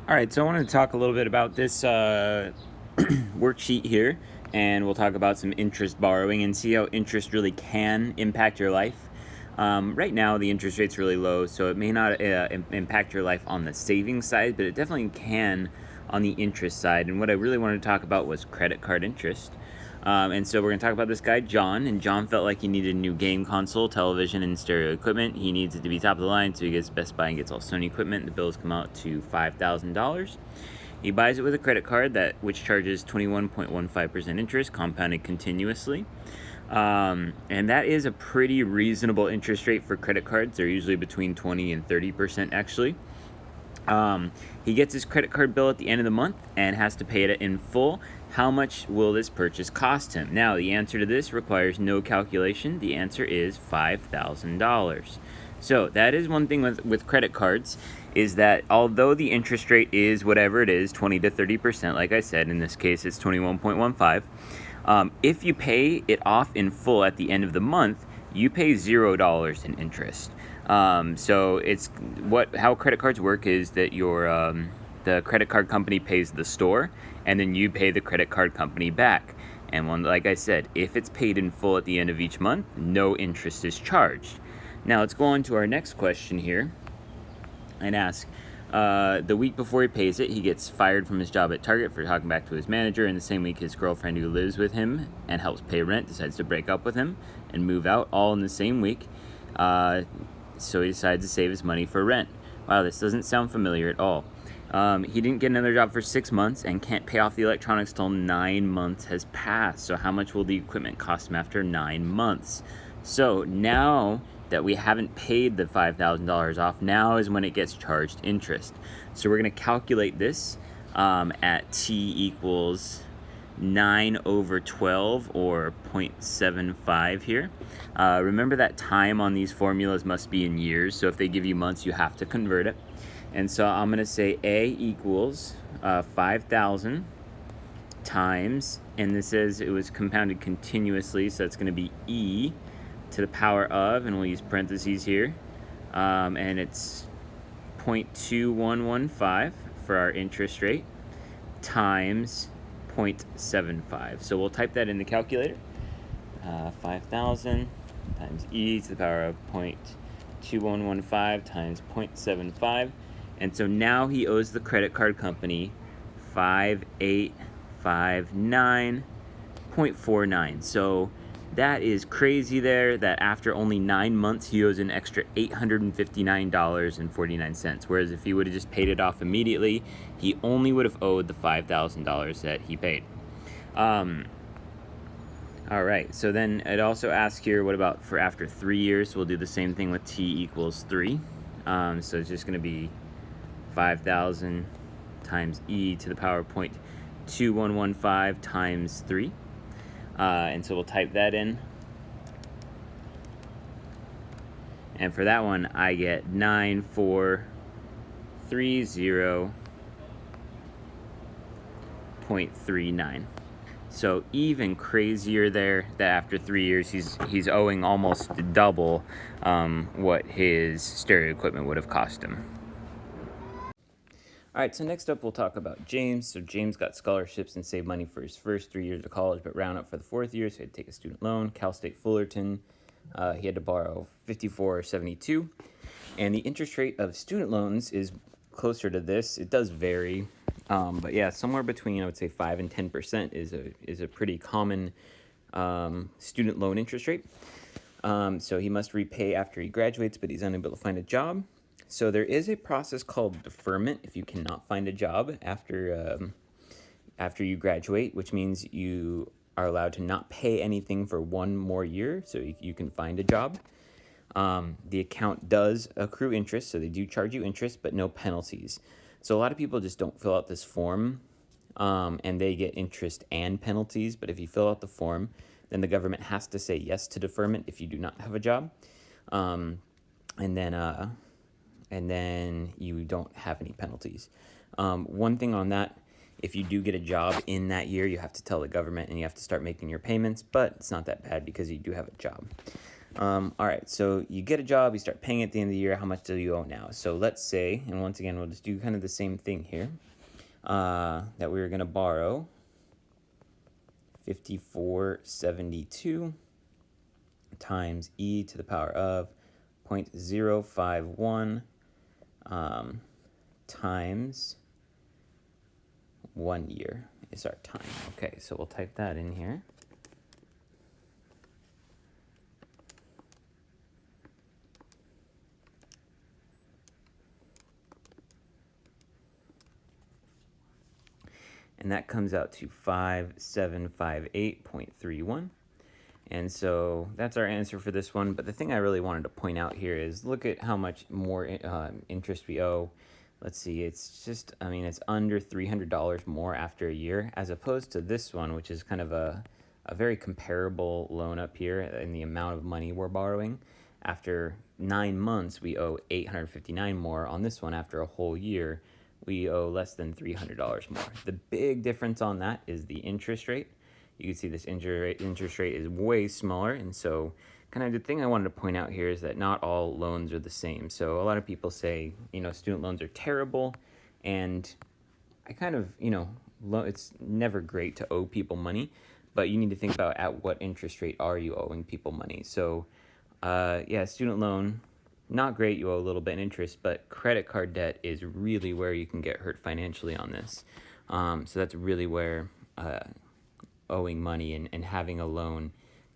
All right, so I wanted to talk a little bit about this worksheet here, and we'll talk about some interest borrowing and see how interest really can impact your life. Right now, the interest rate's really low, so it may not impact your life on the savings side, but it definitely can on the interest side. And what I really wanted to talk about was credit card interest. And so we're going to talk about this guy, John. And John felt like he needed a new game console, television, and stereo equipment. He needs it to be top of the line, so he gets Best Buy and gets all Sony equipment. The bills come out to $5,000. He buys it with a credit card which charges 21.15% interest, compounded continuously. And that is a pretty reasonable interest rate for credit cards. They're usually between 20 and 30%, actually. He gets his credit card bill at the end of the month and has to pay it in full. How much will this purchase cost him? Now, the answer to this requires no calculation. The answer is $5,000. So that is one thing with credit cards, is that although the interest rate is whatever it is, 20 to 30%, like I said, in this case it's 21.15, if you pay it off in full at the end of the month, you pay $0 in interest. So it's how credit cards work is that the credit card company pays the store, and then you pay the credit card company back. And like I said, if it's paid in full at the end of each month, no interest is charged. Now let's go on to our next question here and ask, the week before he pays it, he gets fired from his job at Target for talking back to his manager. And the same week, his girlfriend who lives with him and helps pay rent decides to break up with him and move out, all in the same week. So he decides to save his money for rent. Wow, this doesn't sound familiar at all. He didn't get another job for 6 months and can't pay off the electronics till 9 months has passed. So how much will the equipment cost him after 9 months? So now that we haven't paid the $5,000 off, now is when it gets charged interest. So we're going to calculate this at t equals 9 over 12, or 0.75 here. Remember that time on these formulas must be in years, so if they give you months, you have to convert it. And so I'm going to say A equals 5,000 times, and this says it was compounded continuously, so it's going to be E to the power of, and we'll use parentheses here, and it's 0.2115 for our interest rate, times 0.75. So we'll type that in the calculator. 5,000 times E to the power of 0.2115 times 0.75. And so now he owes the credit card company 5,859.49. So that is crazy there, that after only 9 months, he owes an extra $859.49. Whereas if he would have just paid it off immediately, he only would have owed the $5,000 that he paid. All right, so then it also asks here, what about for after 3 years? We'll do the same thing with t equals 3. So it's just going to be 5,000 times e to the power of 0.2115 times 3. And so we'll type that in. And for that one, I get 9430.39. So even crazier there, that after 3 years, he's owing almost double what his stereo equipment would have cost him. All right, so next up we'll talk about James. So James got scholarships and saved money for his first 3 years of college, but round up for the 4th year, so he had to take a student loan. Cal State Fullerton, he had to borrow $54.72. And the interest rate of student loans is closer to this. It does vary, but yeah, somewhere between, I would say, 5 and 10% is a pretty common student loan interest rate. So he must repay after he graduates, but he's unable to find a job. So there is a process called deferment if you cannot find a job after you graduate, which means you are allowed to not pay anything for 1 more year, so you can find a job. The account does accrue interest, so they do charge you interest, but no penalties. So a lot of people just don't fill out this form, and they get interest and penalties. But if you fill out the form, then the government has to say yes to deferment if you do not have a job, and then you don't have any penalties. One thing on that, if you do get a job in that year, you have to tell the government and you have to start making your payments, but it's not that bad because you do have a job. All right, so you get a job, you start paying at the end of the year. How much do you owe now? So let's say, and once again, we'll just do kind of the same thing here, that we were going to borrow 5472 times e to the power of 0.051 times 1 year is our time. Okay, so we'll type that in here. And that comes out to 5758.31. And so that's our answer for this one. But the thing I really wanted to point out here is look at how much more interest we owe. Let's see, it's just, it's under $300 more after a year, as opposed to this one, which is kind of a very comparable loan up here in the amount of money we're borrowing. After 9 months, we owe $859 more. On this one, after a whole year, we owe less than $300 more. The big difference on that is the interest rate. You can see this interest rate is way smaller, and so kind of the thing I wanted to point out here is that not all loans are the same. So a lot of people say, student loans are terrible, and I kind of, it's never great to owe people money, but you need to think about at what interest rate are you owing people money. So, student loan, not great, you owe a little bit in interest, but credit card debt is really where you can get hurt financially on this. So that's really where owing money and having a loan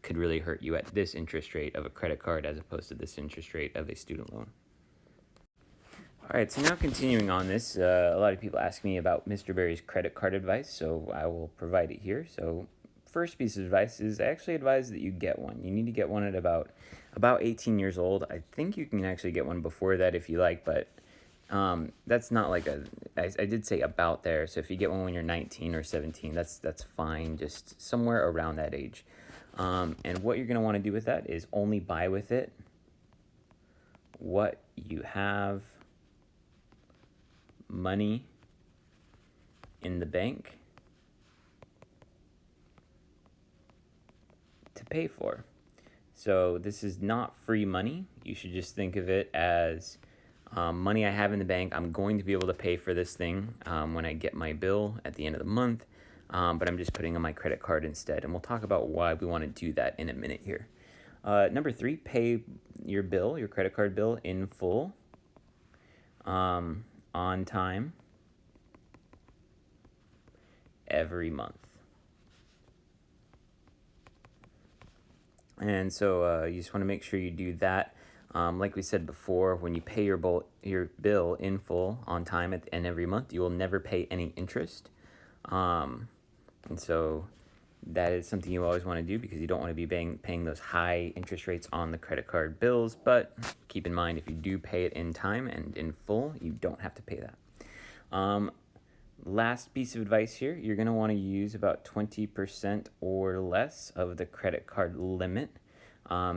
could really hurt you at this interest rate of a credit card as opposed to this interest rate of a student loan. All right, so now continuing on this, a lot of people ask me about Mr. Berry's credit card advice, so I will provide it here. So first piece of advice is I actually advise that you get one. You need to get one at about 18 years old. I think you can actually get one before that if you like, but that's not like I did say about there. So if you get one when you're 19 or 17, that's fine, just somewhere around that age. And what you're going to want to do with that is only buy with it what you have money in the bank to pay for. So this is not free money. You should just think of it as money I have in the bank. I'm going to be able to pay for this thing when I get my bill at the end of the month, but I'm just putting on my credit card instead. And we'll talk about why we want to do that in a minute here. Number 3, pay your bill, your credit card bill in full, on time, every month. And so you just want to make sure you do that. Like we said before, when you pay your bill in full on time and every month, you will never pay any interest. And so that is something you always want to do because you don't want to be paying those high interest rates on the credit card bills. But keep in mind, if you do pay it in time and in full, you don't have to pay that. Last piece of advice here, you're going to want to use about 20% or less of the credit card limit.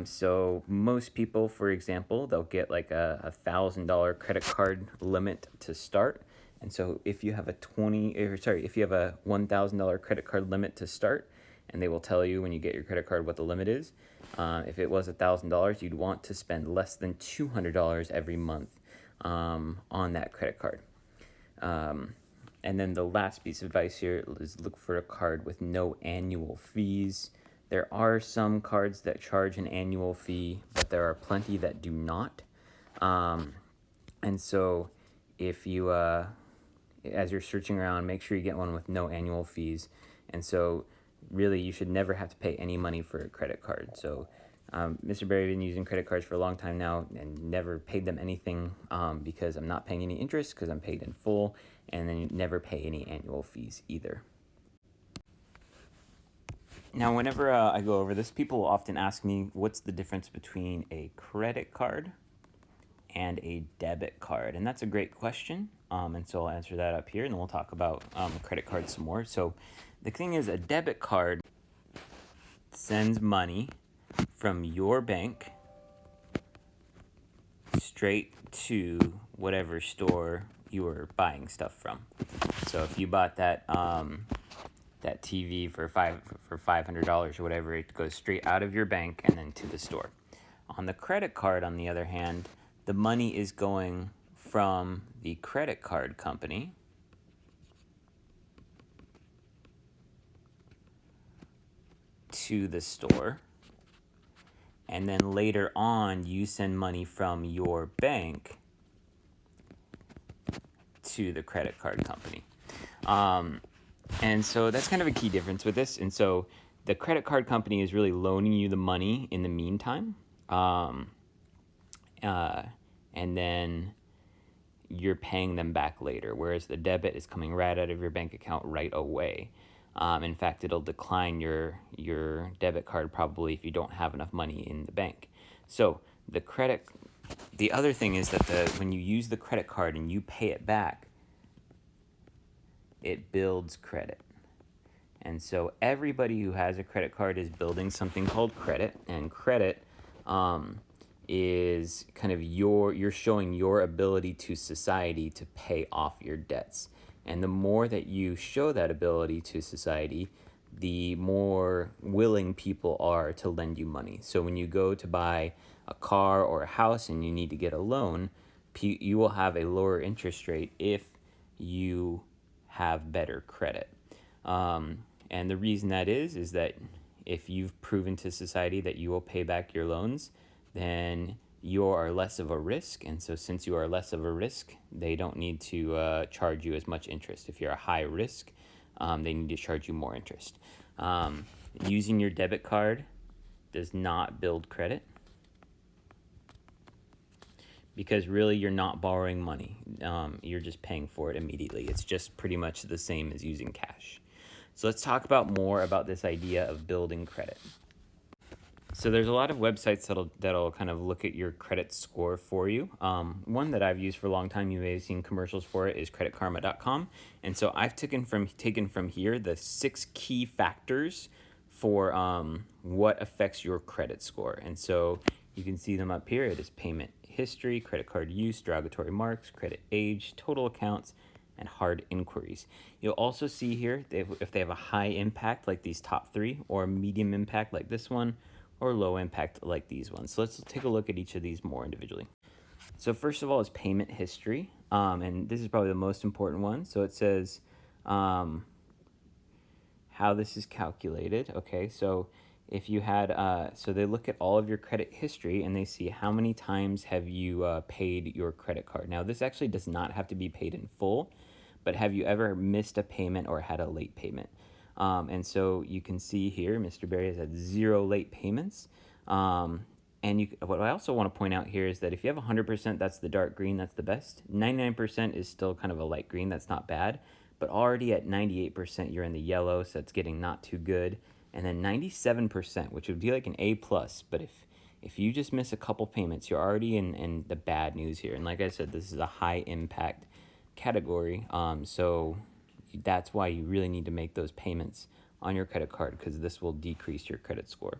So most people, for example, they'll get like a $1,000 credit card limit to start. And so if you have a $1,000 credit card limit to start, and they will tell you when you get your credit card what the limit is. If it was $1,000, you'd want to spend less than $200 every month on that credit card. And then the last piece of advice here is look for a card with no annual fees. There are some cards that charge an annual fee, but there are plenty that do not. And so if you, as you're searching around, make sure you get one with no annual fees. And so really you should never have to pay any money for a credit card. So Mr. Berry has been using credit cards for a long time now and never paid them anything because I'm not paying any interest because I'm paid in full, and then you never pay any annual fees either. Now, whenever I go over this, people will often ask me what's the difference between a credit card and a debit card, and that's a great question. And so I'll answer that up here, and then we'll talk about credit cards some more. So the thing is, a debit card sends money from your bank straight to whatever store you were buying stuff from. So if you bought that TV for $500 or whatever, it goes straight out of your bank and then to the store. On the credit card, on the other hand, the money is going from the credit card company to the store, and then later on you send money from your bank to the credit card company. And so that's kind of a key difference with this. And so the credit card company is really loaning you the money in the meantime, and then you're paying them back later, whereas the debit is coming right out of your bank account right away. In fact, it'll decline your debit card probably if you don't have enough money in the bank. So the other thing is that when you use the credit card and you pay it back, it builds credit. And so everybody who has a credit card is building something called credit, and credit is kind of you're showing your ability to society to pay off your debts. And the more that you show that ability to society, the more willing people are to lend you money. So when you go to buy a car or a house and you need to get a loan, you will have a lower interest rate if you have better credit. And the reason that is that if you've proven to society that you will pay back your loans, then you are less of a risk. And so since you are less of a risk, they don't need to charge you as much interest. If you're a high risk, they need to charge you more interest. Using your debit card does not build credit, because really you're not borrowing money. You're just paying for it immediately. It's just pretty much the same as using cash. So let's talk about more about this idea of building credit. So there's a lot of websites that'll kind of look at your credit score for you. One that I've used for a long time, you may have seen commercials for it, is creditkarma.com. And so I've taken from here the 6 key factors for what affects your credit score. And so you can see them up here. It is payment history, credit card use, derogatory marks, credit age, total accounts, and hard inquiries. You'll also see here if they have a high impact like these top 3, or medium impact like this one, or low impact like these ones. So let's take a look at each of these more individually. So first of all is payment history, and this is probably the most important one. So it says how this is calculated. Okay, so if you had, so they look at all of your credit history and they see how many times have you paid your credit card. Now this actually does not have to be paid in full, but have you ever missed a payment or had a late payment? And so you can see here, Mr. Berry has had 0 late payments. And what I also want to point out here is that if you have 100%, that's the dark green, that's the best. 99% is still kind of a light green, that's not bad. But already at 98%, you're in the yellow, so that's getting not too good. And then 97%, which would be like an A+, but if you just miss a couple payments, you're already in the bad news here. And like I said, this is a high impact category, so that's why you really need to make those payments on your credit card, because this will decrease your credit score.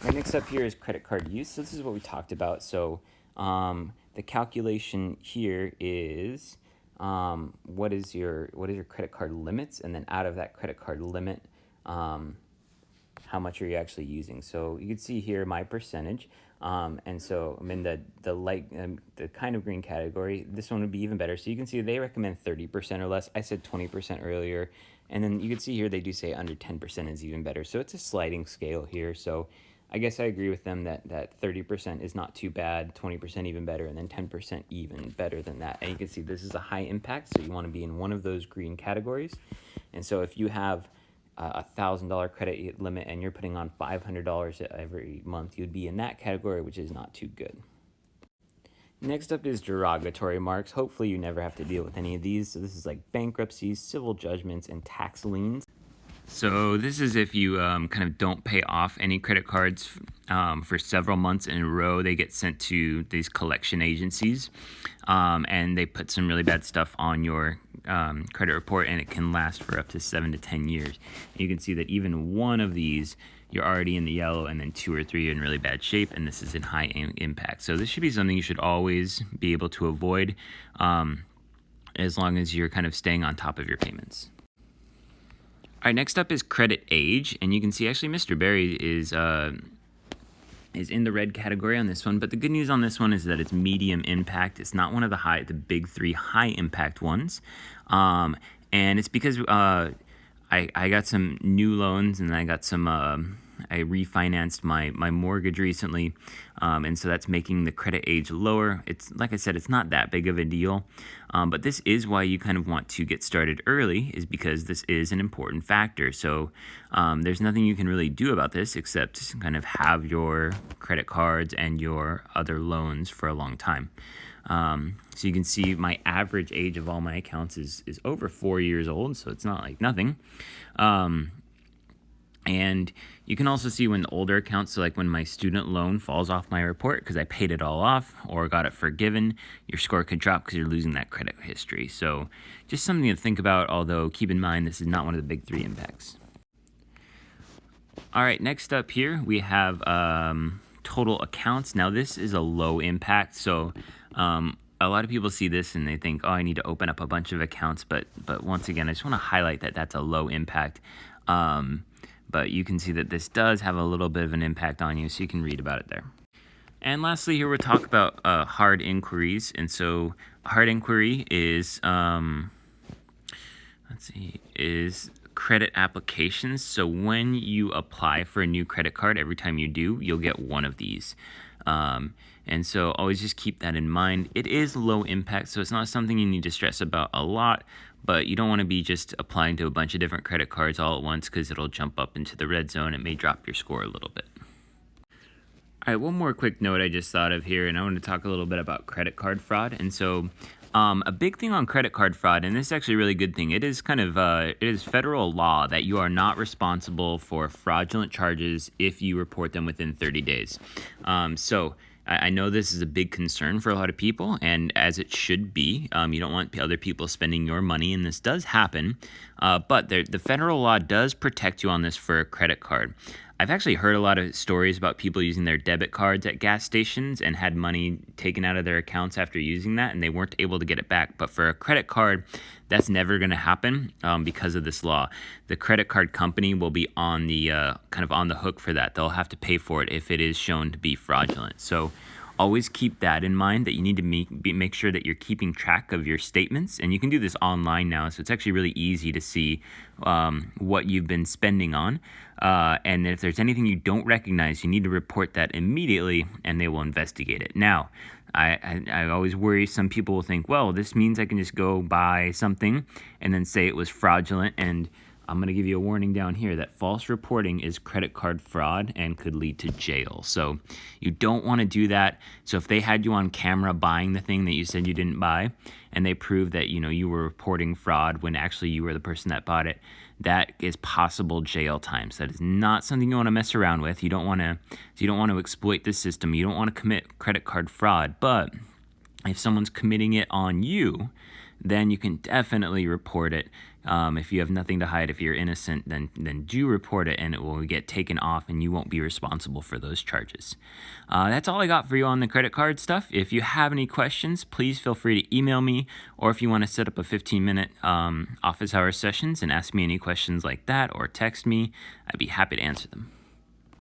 Right, next up here is credit card use. So this is what we talked about. So the calculation here is what is your credit card limits, and then out of that credit card limit, how much are you actually using. So you can see here my percentage, and so I'm in the light, the kind of green category. This one would be even better. So you can see they recommend 30% or less. I said 20% earlier, and then you can see here they do say under 10% is even better. So it's a sliding scale here. So I guess I agree with them that 30% is not too bad, 20% even better, and then 10% even better than that. And you can see this is a high impact, so you want to be in one of those green categories. And so if you have a $1,000 credit limit and you're putting on $500 every month, you'd be in that category, which is not too good. Next up is derogatory marks. Hopefully you never have to deal with any of these. So this is like bankruptcies, civil judgments, and tax liens. So this is if you kind of don't pay off any credit cards for several months in a row. They get sent to these collection agencies, and they put some really bad stuff on your credit report, and it can last for up to 7 to 10 years. And you can see that even one of these, you're already in the yellow, and then 2 or 3 are in really bad shape, and this is in high impact. So this should be something you should always be able to avoid, as long as you're kind of staying on top of your payments. All right, next up is credit age, and you can see actually Mr. Berry is is in the red category on this one, but the good news on this one is that it's medium impact. It's not one of the big three high impact ones, and it's because I got some new loans, and I got some. I refinanced my mortgage recently, and so that's making the credit age lower. It's like I said, it's not that big of a deal, but this is why you kind of want to get started early, is because this is an important factor. So there's nothing you can really do about this except kind of have your credit cards and your other loans for a long time. So you can see my average age of all my accounts is over 4 years old, so it's not like nothing. And you can also see when the older accounts, so like when my student loan falls off my report because I paid it all off or got it forgiven, your score could drop because you're losing that credit history. So just something to think about, although keep in mind this is not one of the big three impacts. All right, next up here we have total accounts. Now this is a low impact, so a lot of people see this and they think, oh, I need to open up a bunch of accounts, but once again, I just want to highlight that that's a low impact. But you can see that this does have a little bit of an impact on you, so you can read about it there. And lastly, here we'll talk about hard inquiries. And so hard inquiry is, is credit applications. So when you apply for a new credit card, every time you do, you'll get one of these. And so always just keep that in mind. It is low impact, so it's not something you need to stress about a lot, but you don't want to be just applying to a bunch of different credit cards all at once because it'll jump up into the red zone. It may drop your score a little bit. All right, one more quick note I just thought of here, and I want to talk a little bit about credit card fraud. And so a big thing on credit card fraud, and this is actually a really good thing, it is it is federal law that you are not responsible for fraudulent charges if you report them within 30 days. So I know this is a big concern for a lot of people, and as it should be. You don't want other people spending your money, and this does happen, but the federal law does protect you on this for a credit card. I've actually heard a lot of stories about people using their debit cards at gas stations and had money taken out of their accounts after using that, and they weren't able to get it back. But for a credit card, that's never going to happen because of this law. The credit card company will be on the kind of on the hook for that. They'll have to pay for it if it is shown to be fraudulent. So always keep that in mind, that you need to make sure that you're keeping track of your statements. And you can do this online now, so it's actually really easy to see what you've been spending on. And if there's anything you don't recognize, you need to report that immediately, and they will investigate it. Now, I always worry some people will think, well, this means I can just go buy something and then say it was fraudulent, and I'm going to give you a warning down here that false reporting is credit card fraud and could lead to jail. So you don't want to do that. So if they had you on camera buying the thing that you said you didn't buy, and they proved that you were reporting fraud when actually you were the person that bought it, that is possible jail time. So that is not something you want to mess around with. You don't want to exploit the system. You don't want to commit credit card fraud. But if someone's committing it on you, then you can definitely report it. If you have nothing to hide, if you're innocent, then do report it, and it will get taken off, and you won't be responsible for those charges. That's all I got for you on the credit card stuff. If you have any questions, please feel free to email me, or if you want to set up a 15-minute office hour sessions and ask me any questions like that, or text me, I'd be happy to answer them.